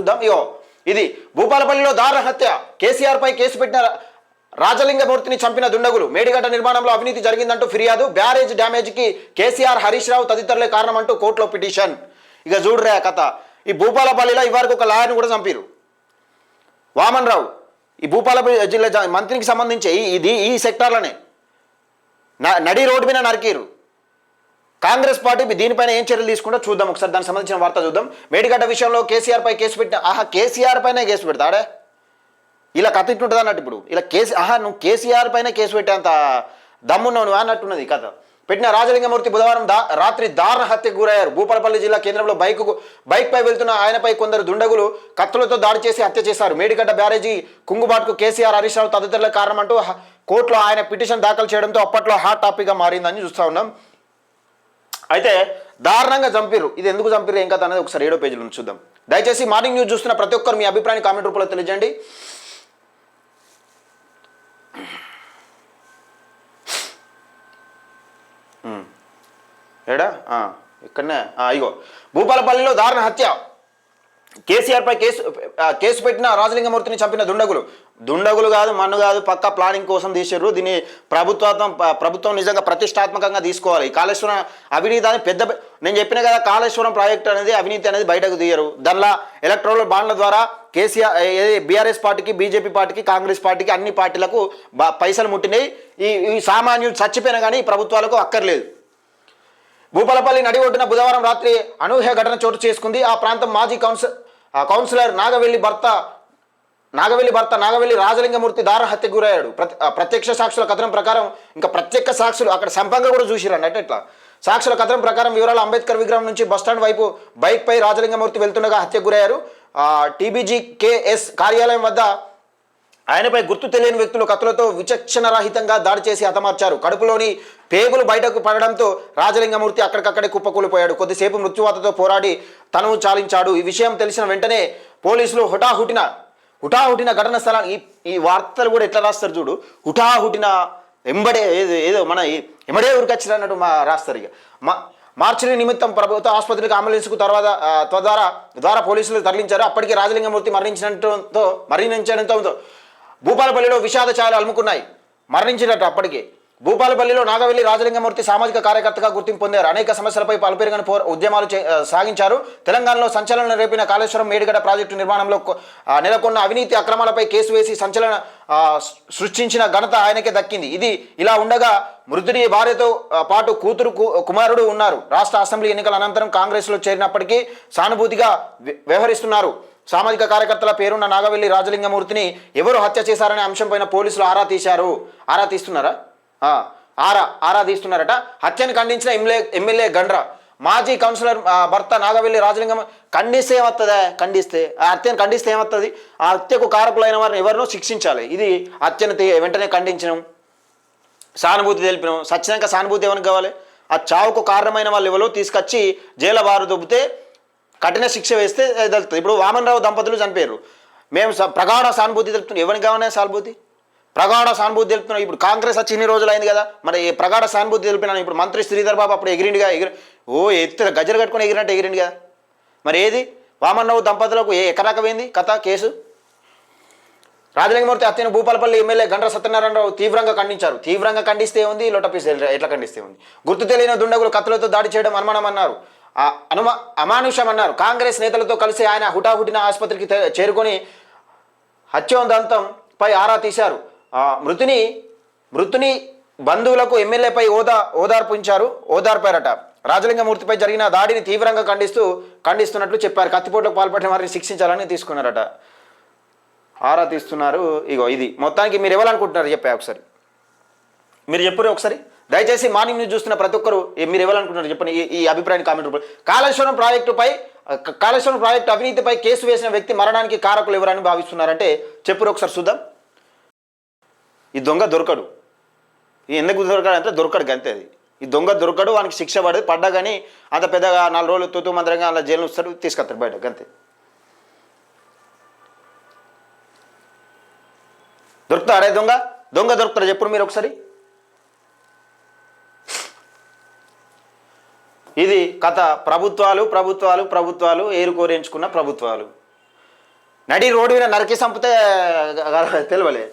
చూద్దాం. ఇది భూపాలపల్లిలో దారుణ హత్య, కేసీఆర్ పై కేసు పెట్టిన రాజలింగమూర్తిని చంపిన దుండగులు, మేడిగడ్డ నిర్మాణంలో అవినీతి జరిగిందంటూ ఫిర్యాదు, బ్యారేజ్ డ్యామేజ్ కి కేసీఆర్, హరీష్ రావు తదితరులే కారణం అంటూ కోర్టులో పిటిషన్. ఇక చూడరే కథ. ఈ భూపాలపల్లిలో ఇవరకు ఒక లాయర్ని కూడా చంపారు, వామన్ రావు. ఈ భూపాలపల్లి జిల్లా మంత్రికి సంబంధించి ఈ సెక్టార్లోనే నడి రోడ్డు మీద నరికిరు. కాంగ్రెస్ పార్టీ దీనిపైన ఏం చర్యలు తీసుకుంటో చూద్దాం ఒకసారి. దానికి సంబంధించిన వార్త చూద్దాం. మేడిగడ్డ విషయంలో కేసీఆర్ పై కేసు పెట్టిన కేసీఆర్ పైన కేసు పెడతాడే, ఇలా కథ ఇట్టుంటుంది అన్నట్టు. ఇప్పుడు ఇలా నువ్వు కేసీఆర్ పైన కేసు పెట్టేంత దమ్మున్నావు నువ్వు అన్నట్టున్నది కథ. పెట్టిన రాజలింగమూర్తి బుధవారం రాత్రి దారుణ హత్యకు గురయ్యారు. భూపాలపల్లి జిల్లా కేంద్రంలో బైక్ పై వెళ్తున్న ఆయనపై కొందరు దుండగులు కత్తులతో దాడి చేసి హత్య చేశారు. మేడిగడ్డ బ్యారేజీ కుంగుబాటుకు కేసీఆర్, హరీష్ రావు తదితరుల కారణం అంటూ కోర్టులో ఆయన పిటిషన్ దాఖలు చేయడంతో అప్పట్లో హాట్ టాపిక్గా మారిందని చూస్తూ ఉన్నాం. అయితే దారుణంగా చంపిర్రు. ఇది ఎందుకు చంపిర్రు ఏం కథ అనేది ఒకసారి 7వ పేజీలో నుంచి చూద్దాం. దయచేసి మార్నింగ్ న్యూస్ చూస్తున్న ప్రతి ఒక్కరు మీ అభిప్రాయాన్ని కామెంట్ రూపంలో తెలియజేయండి. ఏడా ఇక్కడనే ఇగో భూపాలపల్లిలో దారుణ హత్య, కేసీఆర్ పై కేసు పెట్టిన రాజలింగమూర్తిని చంపిన దుండగులు కాదు, మన్ను కాదు, పక్కా ప్లానింగ్ కోసం తీసారు. దీన్ని ప్రభుత్వం నిజంగా ప్రతిష్టాత్మకంగా తీసుకోవాలి. కాళేశ్వరం అవినీతి అని నేను చెప్పిన కదా, కాళేశ్వరం ప్రాజెక్టు అనేది అవినీతి అనేది బయటకు తీయరు. దానిలో ఎలక్ట్రల్ బాండ్ల ద్వారా కేసీఆర్ బీఆర్ఎస్ పార్టీకి, బీజేపీ పార్టీకి, కాంగ్రెస్ పార్టీకి అన్ని పార్టీలకు పైసలు ముట్టినాయి. ఈ సామాన్యులు చచ్చిపోయినా కానీ ఈ ప్రభుత్వాలకు అక్కర్లేదు. భూపాలపల్లి నడి ఒడ్డున బుధవారం రాత్రి అనూహ్య ఘటన చోటు చేసుకుంది. ఆ ప్రాంతం మాజీ కౌన్సిలర్ నాగవెల్లి భర్త నాగవెల్లి రాజలింగమూర్తి దారుణ హత్యకు గురయ్యాడు. ప్రత్యక్ష సాక్షుల కథనం ప్రకారం, ఇంకా ప్రత్యక్ష సాక్షులు అక్కడ సంపంగా కూడా చూసిరండి. ఇట్లా సాక్షుల కథనం ప్రకారం వివరాలు అంబేద్కర్ విగ్రహం నుంచి బస్టాండ్ వైపు బైక్ పై రాజలింగమూర్తి వెళ్తుండగా హత్యకు గురయ్యారు. TBGKS కార్యాలయం వద్ద ఆయనపై గుర్తు తెలియని వ్యక్తులు కత్తులతో విచక్షణరహితంగా దాడి చేసి హతమార్చారు. కడుపులోని పేగులు బయటకు పడడంతో రాజలింగమూర్తి అక్కడికక్కడే కుప్పకూలిపోయాడు. కొద్దిసేపు మృత్యువాతతో పోరాడి తను చాలించాడు. ఈ విషయం తెలిసిన వెంటనే పోలీసులు హుటాహుటిన ఘటన స్థలాన్ని, ఈ వార్తలు కూడా ఎట్లా రాస్తారు చూడు, హుటాహుటిన ఎంబడే ఏదో మన ఎమ్మడే ఉరికొచ్చిన అన్నట్టు రాస్తారు. ఇక మార్చిని నిమిత్తం ప్రభుత్వ ఆసుపత్రికి అంబులెన్స్కు ద్వారా పోలీసులు తరలించారు. అప్పటికి రాజలింగమూర్తి మరణించడంతో భూపాలపల్లిలో విషాద ఛాయలు అలుముకున్నాయి. మరణించినట్టు అప్పటికే. భూపాలపల్లిలో నాగవెల్లి రాజలింగమూర్తి సామాజిక కార్యకర్తగా గుర్తింపు పొందారు. అనేక సమస్యలపై పలుపెరుగని ఉద్యమాలు సాగించారు. తెలంగాణలో సంచలనం రేపిన కాళేశ్వరం మేడిగడ్డ ప్రాజెక్టు నిర్మాణంలో నెలకొన్న అవినీతి అక్రమాలపై కేసు వేసి సంచలన సృష్టించిన ఘనత ఆయనకే దక్కింది. ఇది ఇలా ఉండగా మృతుడి భార్యతో పాటు కుమారుడు ఉన్నారు. రాష్ట్ర అసెంబ్లీ ఎన్నికల అనంతరం కాంగ్రెస్లో చేరినప్పటికీ సానుభూతిగా వ్యవహరిస్తున్నారు. సామాజిక కార్యకర్తల పేరున్న నాగవెల్లి రాజలింగమూర్తిని ఎవరు హత్య చేశారనే అంశంపైన పోలీసులు ఆరా తీస్తున్నారట. హత్యను ఖండించిన ఎమ్మెల్యే గండ్ర, మాజీ కౌన్సిలర్ భర్త నాగవెల్లి రాజలింగం ఖండిస్తే హత్యను ఖండిస్తే ఏమవుతుంది? ఆ హత్యకు కారకులైన వారిని ఎవరినో శిక్షించాలి. ఇది హత్యను వెంటనే ఖండించడం, సానుభూతి తెలిపినాం. సచ్చినాక సానుభూతి ఎవరికి కావాలి? ఆ చావుకు కారణమైన వాళ్ళు ఎవరో తీసుకొచ్చి జైలు బారు దొబ్బితే కఠిన శిక్ష వేస్తే తెలుస్తుంది. ఇప్పుడు వామన్ రావు దంపతులు చనిపోయారు. మేము ప్రగాఢ సానుభూతి తెలుపుతున్నాం. ఎవరికి కావాలనే సానుభూతి? ప్రగాఢ సానుభూతి తెలుపుతున్నాం. ఇప్పుడు కాంగ్రెస్ వచ్చి ఇన్ని రోజులు అయింది కదా, మరి ప్రగాఢ సానుభూతి తెలిపినాను. ఇప్పుడు మంత్రి శ్రీధర్ బాబు అప్పుడు ఎగిరిండిగా, గజ్జలు కట్టుకుని ఎగిరినట్టు ఎగిరిండిగా. మరి ఏది వామన్ రావు దంపతులకు ఎక్కడాకపోయింది కథ కేసు? రాజలింగమూర్తి హత్యను భూపాలపల్లి ఎమ్మెల్యే గండ్ర సత్యనారాయణరావు తీవ్రంగా ఖండించారు. తీవ్రంగా ఖండిస్తే ఉంది, లోటపీస్ ఎట్లా ఖండిస్తే ఉంది? గుర్తు తెలియని దుండగులు కత్తులతో దాడి చేయడం అనుమానమన్నారు, అమానుషమన్నారు. కాంగ్రెస్ నేతలతో కలిసి ఆయన హుటాహుటిన ఆసుపత్రికి చేరుకొని హత్యోదంతంపై ఆరా తీశారు. మృతుని బంధువులకు ఎమ్మెల్యేపై ఓదార్పారట. రాజలింగమూర్తిపై జరిగిన దాడిని తీవ్రంగా ఖండిస్తున్నట్లు చెప్పారు. కత్తిపోట్లకు పాల్పడిన వారిని శిక్షించాలని తీసుకున్నారట. ఆరా తీస్తున్నారు. ఇది మొత్తానికి మీరు ఎవరనుకుంటున్నారు చెప్పా ఒకసారి, మీరు చెప్పురే ఒకసారి. దయచేసి మార్నింగ్ న్యూస్ చూస్తున్న ప్రతి ఒక్కరు మీరు ఎవరనుకుంటున్నారు చెప్పండి. ఈ అభిప్రాయాన్ని కామెంట్ రూపంలో. కాళేశ్వరం ప్రాజెక్టు అవినీతిపై కేసు వేసిన వ్యక్తి మరణానికి కారకులు ఎవరని భావిస్తున్నారంటే చెప్పురు ఒకసారి చూద్దాం. ఈ దొంగ దొరకడు. ఎందుకు దొరకడంటే దొరకడు అంతే. అది ఈ దొంగ దొరకడు, వానికి శిక్ష పడ్డా కానీ అంత పెద్దగా 4 రోజులు తూతూ మందరంగా అలా జైలు వస్తాడు, తీసుకొస్తాడు బయటకు అంతే. దొరుకుతాడే దొంగ దొరుకుతాడు చెప్పుడు మీరు ఒకసారి. ఇది కథ. ప్రభుత్వాలు ఏరుకోరేంచుకున్న ప్రభుత్వాలు. నడి రోడ్డు మీద నరికి చంపితే తెలియలే.